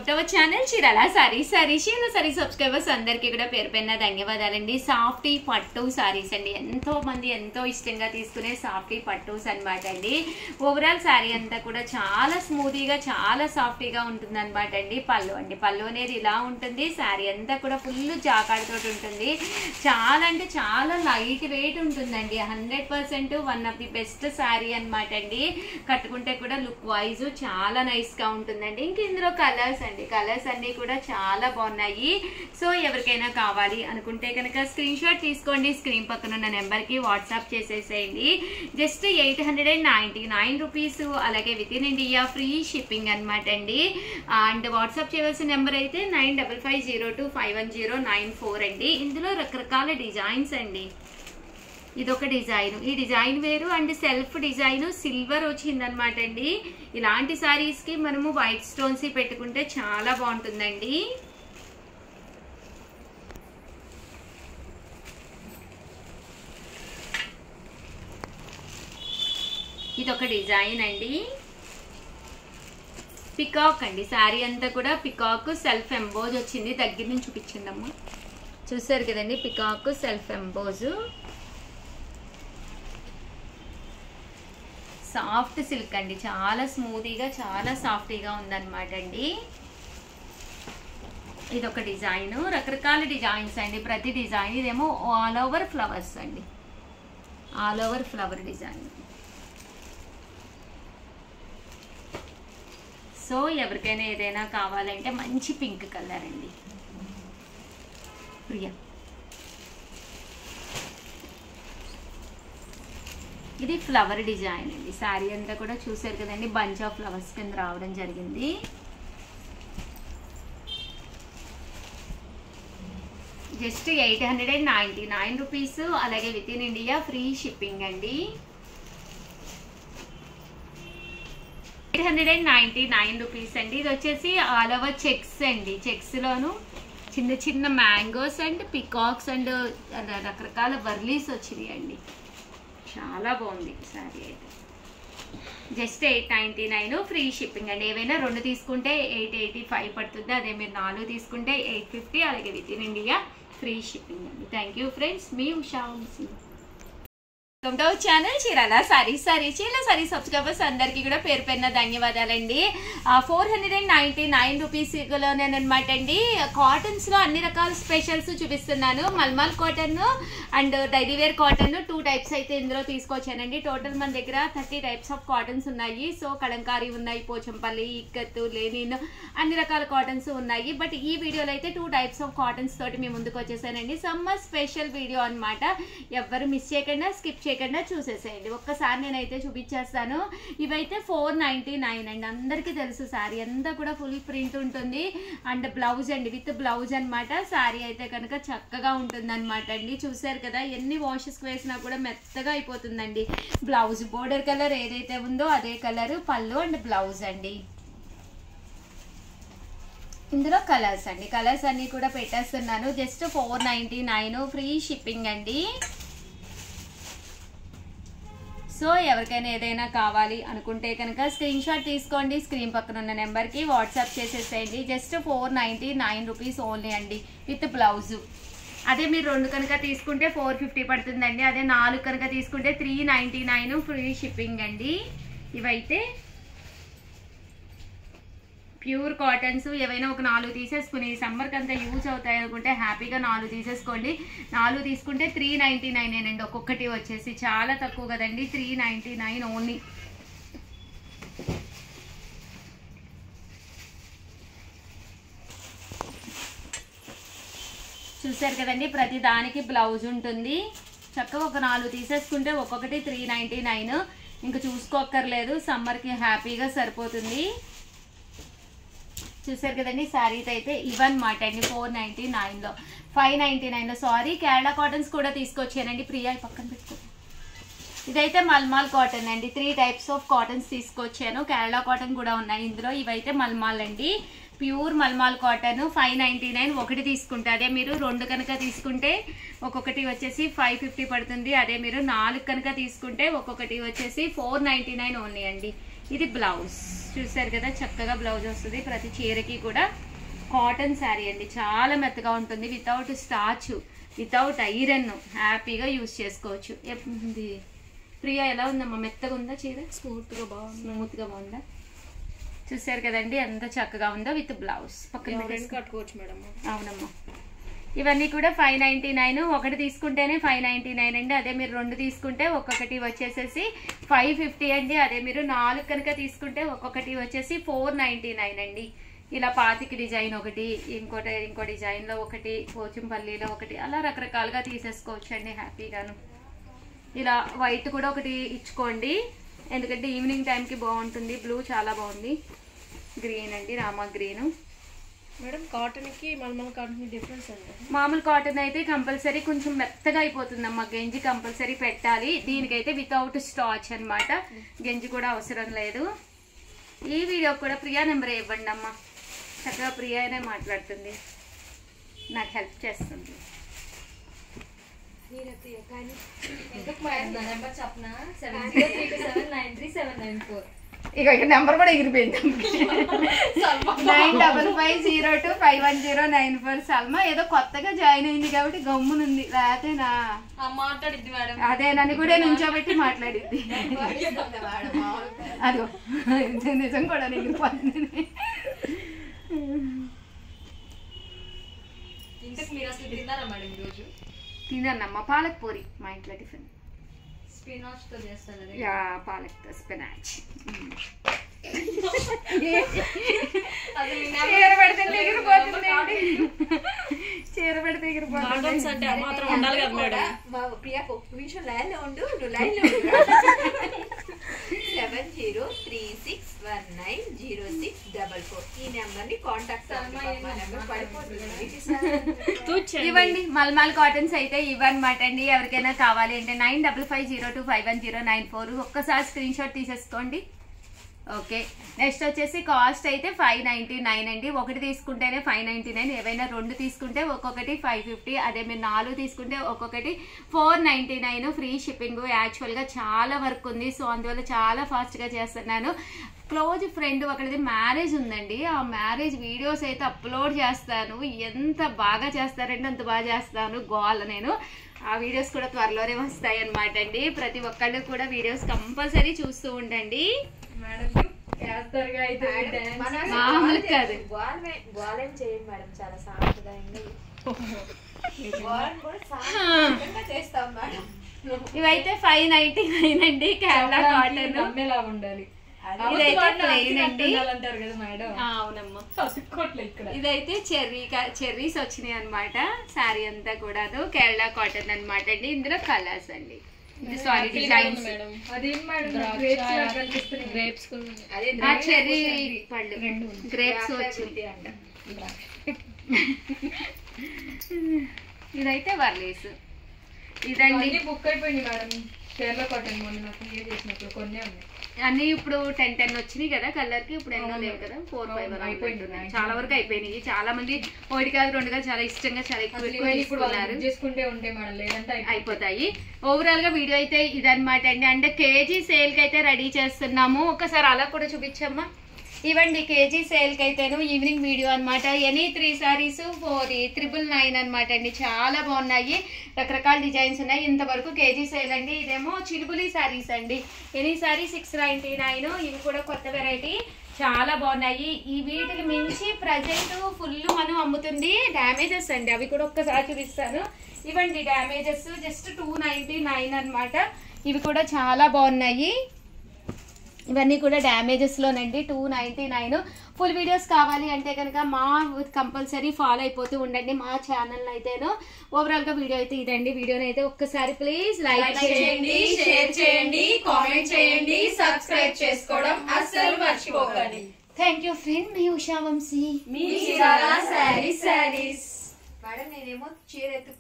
Channel Chirala sari subscribers అందరికీ కూడా పేరు పైన ధన్యవాదాలండి. సాఫ్టీ పట్టు సారీస్ అండి, ఎంతో మంది ఎంతో ఇష్టంగా తీసుకునే సాఫ్టీ పట్టుస్ అన్నమాట అండి. ఓవరాల్ సారీ అంతా కూడా చాలా స్మూతీగా చాలా సాఫ్టీగా ఉంటుంది అనమాట అండి. పళ్ళు అనేది ఇలా ఉంటుంది. సారీ అంతా కూడా ఫుల్ జాకాడతో ఉంటుంది. చాలా అంటే చాలా లైట్ వెయిట్ ఉంటుందండి. 100% one of the best sorry అనమాట అండి. కట్టుకుంటే కూడా లుక్ వైజ్ చాలా నైస్ గా ఉంటుందండి. ఇంక ఇందులో కలర్స్ అన్ని కూడా చాలా బాగున్నాయి. సో ఎవరికైనా కావాలి అనుకుంటే కనుక స్క్రీన్ షాట్ తీసుకోండి. స్క్రీన్ పక్కన ఉన్న నెంబర్ కి వాట్సాప్ చేసేసేయండి. Just 899 rupees. అలాగే within India free shipping అనమాట అండి. అండ్ వాట్సాప్ చేయవలసిన నెంబర్ అయితే 9550251094 అండి. ఇందులో రకరకాల డిజైన్స్ అండి. ఇదొక డిజైన్, ఈ డిజైన్ వేరు అండ్ సెల్ఫ్ డిజైన్ సిల్వర్ వచ్చిందనమాట అండి. ఇలాంటి సారీస్ కి మనము వైట్ స్టోన్స్ పెట్టుకుంటే చాలా బాగుంటుందండి. ఇదొక డిజైన్ అండి. పికాక్ అండి. సారీ అంతా కూడా పికాక్ సెల్ఫ్ ఎంబోజ్ వచ్చింది. దగ్గర నుంచి చూపించిందమ్మా, చూసారు కదండి. Peacock self emboss, soft silk అండి. చాలా స్మూతీగా చాలా సాఫ్టీగా ఉందన్నమాట అండి. ఇదొక డిజైన్. రకరకాల డిజైన్స్ అండి. ప్రతి డిజైన్ ఇదేమో ఆల్ ఓవర్ ఫ్లవర్స్ అండి. All over flower design. So ఎవరికైనా ఏదైనా కావాలంటే మంచి పింక్ కలర్ అండి. ప్రియా, ఇది ఫ్లవర్ డిజైన్ అండి. శారీ అంతా కూడా చూసారు కదండి, బంచ్ ఆఫ్ ఫ్లవర్స్ కింద రావడం జరిగింది. Just 899 rupees. అలాగే within India free shipping అండి. 899 రూపీస్ అండి. ఇది వచ్చేసి ఆల్ ఓవర్ చెక్స్ అండి. చెక్స్ లోను చిన్న చిన్న మ్యాంగోస్ అండ్ పికాక్స్ అండ్ రకరకాల వర్లీస్ వచ్చినాయి అండి. చాలా బాగుంది సారీ అయితే. జస్ట్ 899 ఫ్రీ షిప్పింగ్ అండి. ఏవైనా 2 తీసుకుంటే 885 పడుతుంది. అదే మీరు 4 తీసుకుంటే 850. అలాగే within India free shipping అండి. థ్యాంక్ యూ ఫ్రెండ్స్, మీ Usha Vamsi. Welcome to our channel Chirala sari subscribers అందరికీ కూడా పేరు పైన ధన్యవాదాలండి. 499 రూపీస్లోనేనమాట అండి. కాటన్స్ లో అన్ని రకాల స్పెషల్స్ చూపిస్తున్నాను. Malmal cotton and daily wear cotton 2 types అయితే ఇందులో తీసుకొచ్చానండి. టోటల్ మన దగ్గర 30 టైప్స్ ఆఫ్ కాటన్స్ ఉన్నాయి. సో కలంకారీ ఉన్నాయి, పోచంపల్లి, ఇక్కత్తు, లెనిన్ అన్ని రకాల కాటన్స్ ఉన్నాయి. బట్ ఈ వీడియోలో అయితే 2 టైప్స్ ఆఫ్ కాటన్స్ తోటి మీ ముందుకు వచ్చేసానండి. సమ్మర్ స్పెషల్ వీడియో అనమాట. ఎవ్వరు మిస్ చేయకుండా స్కిప్ చేయకుండా చూసేసేయండి. ఒక్కసారి నేనైతే చూపించేస్తాను. ఇవైతే 499 అండి. అందరికీ తెలుసు శారీ అంతా కూడా ఫుల్ ప్రింట్ ఉంటుంది. అండ్ బ్లౌజ్ అండి, విత్ బ్లౌజ్ అనమాట. శారీ అయితే కనుక చక్కగా ఉంటుంది అనమాట అండి. చూసారు కదా, ఎన్ని వాషెస్ వేసినా కూడా మెత్తగా అయిపోతుందండి. బ్లౌజ్ బోర్డర్ కలర్ ఏదైతే ఉందో అదే కలర్ పళ్ళు అండ్ బ్లౌజ్ అండి. ఇందులో కలర్స్ అండి, కలర్స్ అన్ని కూడా పెట్టేస్తున్నాను. జస్ట్ 499 ఫ్రీ షిప్పింగ్ అండి. సో ఎవరికైనా ఏదైనా కావాలి అనుకుంటే కనుక స్క్రీన్ షాట్ తీసుకోండి. స్క్రీన్ పక్కన ఉన్న నెంబర్కి వాట్సాప్ చేసేసేయండి. జస్ట్ 499 రూపీస్ ఓన్లీ అండి విత్ బ్లౌజు. అదే మీరు 2 కనుక తీసుకుంటే 450 పడుతుందండి. అదే 4 కనుక తీసుకుంటే 399 ఫ్రీ షిప్పింగ్ అండి. ఇవైతే ప్యూర్ కాటన్స్. ఏవైనా ఒక 4 తీసేసుకుని సమ్మర్కి అంతా యూజ్ అవుతాయి అనుకుంటే హ్యాపీగా 4 తీసేసుకోండి. 4 తీసుకుంటే 399 అండి. ఒక్కొక్కటి వచ్చేసి చాలా తక్కువ కదండి. 399 ఓన్లీ. చూసారు కదండి, ప్రతి దానికి బ్లౌజ్ ఉంటుంది. చక్కగా ఒక 4 తీసేసుకుంటే ఒక్కొక్కటి 399. ఇంకా చూసుకోక్కర్లేదు, సమ్మర్కి హ్యాపీగా సరిపోతుంది. చూసారు కదండి, శారీస్ అయితే ఇవన్నమాట అండి. 499లో 599లో సారీ కేరళ కాటన్స్ కూడా తీసుకొచ్చానండి. ప్రియా పక్కన పెట్టుకో. ఇదైతే మల్మాల్ కాటన్ అండి. 3 టైప్స్ ఆఫ్ కాటన్స్ తీసుకొచ్చాను. కేరళ కాటన్ కూడా ఉన్నాయి ఇందులో. ఇవైతే మల్మాల్ అండి, ప్యూర్ మల్మాల్ కాటన్. 599 ఒకటి తీసుకుంటే, అదే మీరు 2 కనుక తీసుకుంటే ఒక్కొక్కటి వచ్చేసి 550 పడుతుంది. అదే మీరు 4 కనుక తీసుకుంటే ఒక్కొక్కటి వచ్చేసి 499 ఓన్లీ అండి. ఇది బ్లౌజ్. చూసారు కదా, చక్కగా బ్లౌజ్ వస్తుంది. ప్రతి చీరకి కూడా కాటన్ శారీ అండి, చాలా మెత్తగా ఉంటుంది. వితౌట్ స్టార్చ్, వితౌట్ ఐరన్, హ్యాపీగా యూజ్ చేసుకోవచ్చు. ఇది ప్రియా ఎలా ఉందమ్మా? మెత్తగా ఉందా చీర? స్మూత్గా బాగుందా? చూసారు కదండి ఎంత చక్కగా ఉందో. విత్ బ్లౌజ్ పక్కన కట్టుకోవచ్చు మేడం. అవునమ్మా. ఇవన్నీ కూడా 599. ఒకటి తీసుకుంటేనే 599 అండి. అదే మీరు 2 తీసుకుంటే ఒక్కొక్కటి వచ్చేసేసి 550 అండి. అదే మీరు 4 కనుక తీసుకుంటే ఒక్కొక్కటి వచ్చేసి 499 అండి. ఇలా పాతికి డిజైన్ ఒకటి, ఇంకో డిజైన్లో ఒకటి, పోచంపల్లిలో ఒకటి, అలా రకరకాలుగా తీసేసుకోవచ్చు అండి హ్యాపీగాను. ఇలా వైట్ కూడా ఒకటి ఇచ్చుకోండి, ఎందుకంటే ఈవినింగ్ టైంకి బాగుంటుంది. బ్లూ చాలా బాగుంది. గ్రీన్ అండి, రామా గ్రీను. మేడం కాటన్కి మల్మల్ కాటన్కి డిఫరెన్స్ అండి? మామూలు కాటన్ అయితే కంపల్సరీ కొంచెం మెత్తగా అయిపోతుందమ్మా, గంజి కంపల్సరీ పెట్టాలి. దీనికైతే వితౌట్ స్టార్చ్ అనమాట, గంజి కూడా అవసరం లేదు. ఈ వీడియో కూడా ప్రియా నెంబర్ ఇవ్వండి అమ్మా, చక్కగా ప్రియానే మాట్లాడుతుంది, నాకు హెల్ప్ చేస్తుంది. ఇక నెంబర్ కూడా ఎగిరిపోయింది. 9550251094 సల్మా ఏదో కొత్తగా జాయిన్ అయింది కాబట్టి గమ్మునుంది, లేకపోతేనా మాట్లాడిద్ది మేడం. అదే నన్ను కూడా నుంచోబెట్టి మాట్లాడిద్ది. అదో నిజం కూడా ఎగిరిపోతుంది. ఇంతకు మీరు అసలు తిన్నారా మేడం ఈరోజు? తిన్నానమ్మా, పాలక్ పూరి మా ఇంట్లో టిఫిన్. స్పినాచ్ తో చేస్తారు. యా, పాలక్ తో స్పినాచ్. చీర పెడితే ఎగిరిపోతుంది, చీర పెడితే ఎగిరిపోతుంది. మాత్రం ఉండాలి కదా మేడం. ప్రియా ఒక్క నిమిషం లైన్లో ఉండు, నువ్వు లైన్లో ఉండు. 7036190644 ఈ నెంబర్ని కాంటాక్ట్ ఇవ్వండి. మల్మాల్ కాటన్స్ అయితే ఇవ్వనమాట అండి. ఎవరికైనా కావాలి అంటే 9550251094 ఒక్కసారి స్క్రీన్ షాట్ తీసేసుకోండి. ఓకే, నెక్స్ట్ వచ్చేసి కాస్ట్ అయితే 599 అండి. ఒకటి తీసుకుంటేనే 599, ఏవైనా 2 తీసుకుంటే ఒక్కొక్కటి 550. అదే మీరు 4 తీసుకుంటే ఒక్కొక్కటి 499, ఫ్రీ షిప్పింగ్. యాక్చువల్గా చాలా వర్క్ ఉంది, సో అందువల్ల చాలా ఫాస్ట్గా చేస్తున్నాను. క్లోజ్ ఫ్రెండ్ ఒకటిది మ్యారేజ్ ఉందండి, ఆ మ్యారేజ్ వీడియోస్ అయితే అప్లోడ్ చేస్తాను. ఎంత బాగా చేస్తారంటే అంత బాగా చేస్తాను. గోల్ నేను ఆ వీడియోస్ కూడా త్వరలోనే వస్తాయి అన్నమాట అండి. ప్రతి ఒక్కళ్ళు కూడా వీడియోస్ కంపల్సరీ చూస్తూ ఉండండి. మామూలు కాదు, గోలేం చేయండి మేడం, చాలా సాంప్రదాయంగా చేస్తాం మేడం. ఇవైతే 599 అండి. కేరళ కాటన్ ఉండాలి. ఇదైతే ప్లెయిన్ అండి. అవునమ్మా. ఇదైతే చెర్రీస్ వచ్చినాయి అనమాట. శారీ అంతా కూడాను కేరళ కాటన్ అనమాట అండి. ఇందులో కలర్స్ అండి, సారీ డిజైన్స్. చెర్రీ పళ్ళు, గ్రేప్స్ వచ్చింది. ఇదైతే వర్లీస్. ఇదండి బుక్ అయిపోయింది మేడం. కేరళ కాటన్ మొన్న నాకు క్లియర్ చేసినప్పుడు కొన్ని ఉన్నాయి. అన్ని ఇప్పుడు 10 వచ్చినాయి కదా కలర్ కి. ఇప్పుడు ఎన్నో లేవు కదా, 4-5 అయిపోయింటున్నాయి. చాలా వరకు అయిపోయినాయి. చాలా మంది 1 కాదు 2 కాదు చాలా ఇష్టంగా చాలా ఎక్కువ చేసుకుంటే ఉంటే మేడం, లేదంటే అయిపోతాయి. ఓవరాల్ గా వీడియో అయితే ఇదన్నమాట అండి. అంటే కేజీ సేల్ కి అయితే రెడీ చేస్తున్నాము. ఒకసారి అలా కూడా చూపించమ్మా. ఇవ్వండి కేజీ సేల్ కి అయితేను ఈవినింగ్ వీడియో అనమాట. ఎనీ 3 సారీస్ 4,999 అనమాట అండి. చాలా బాగున్నాయి, రకరకాల డిజైన్స్ ఉన్నాయి. ఇంతవరకు కేజీ సేల్ అండి. ఇదేమో చిలుబులి సారీస్ అండి. Any sorry 699. ఇవి కూడా కొత్త వెరైటీ, చాలా బాగున్నాయి. ఈ వీటికి మించి ప్రజెంట్ ఫుల్ మనం అమ్ముతుంది డ్యామేజెస్ అండి. అవి కూడా ఒక్కసారి చూపిస్తాను. ఇవ్వండి డ్యామేజెస్ జస్ట్ 299 అనమాట. ఇవి కూడా చాలా బాగున్నాయి. ఇవన్నీ కూడా డ్యామేజెస్ లోనండి, 299. ఫుల్ వీడియోస్ కావాలి అంటే కనుక మా కంపల్సరీ ఫాలో అయిపోతూ ఉండండి మా ఛానల్ అయితేను. ఓవరాల్ గా వీడియో అయితే ఇదండి. వీడియోని అయితే ఒక్కసారి ప్లీజ్ లైక్ చేయండి, షేర్ చేయండి, కామెంట్ చేయండి, సబ్స్క్రైబ్ చేసుకోవడం అస్సలు మర్చిపోకండి. థ్యాంక్ యూ ఫ్రెండ్, మీ ఉషా వంశీ, మీ సారీస్. మేడం నేనేమో చీర ఎత్తుకు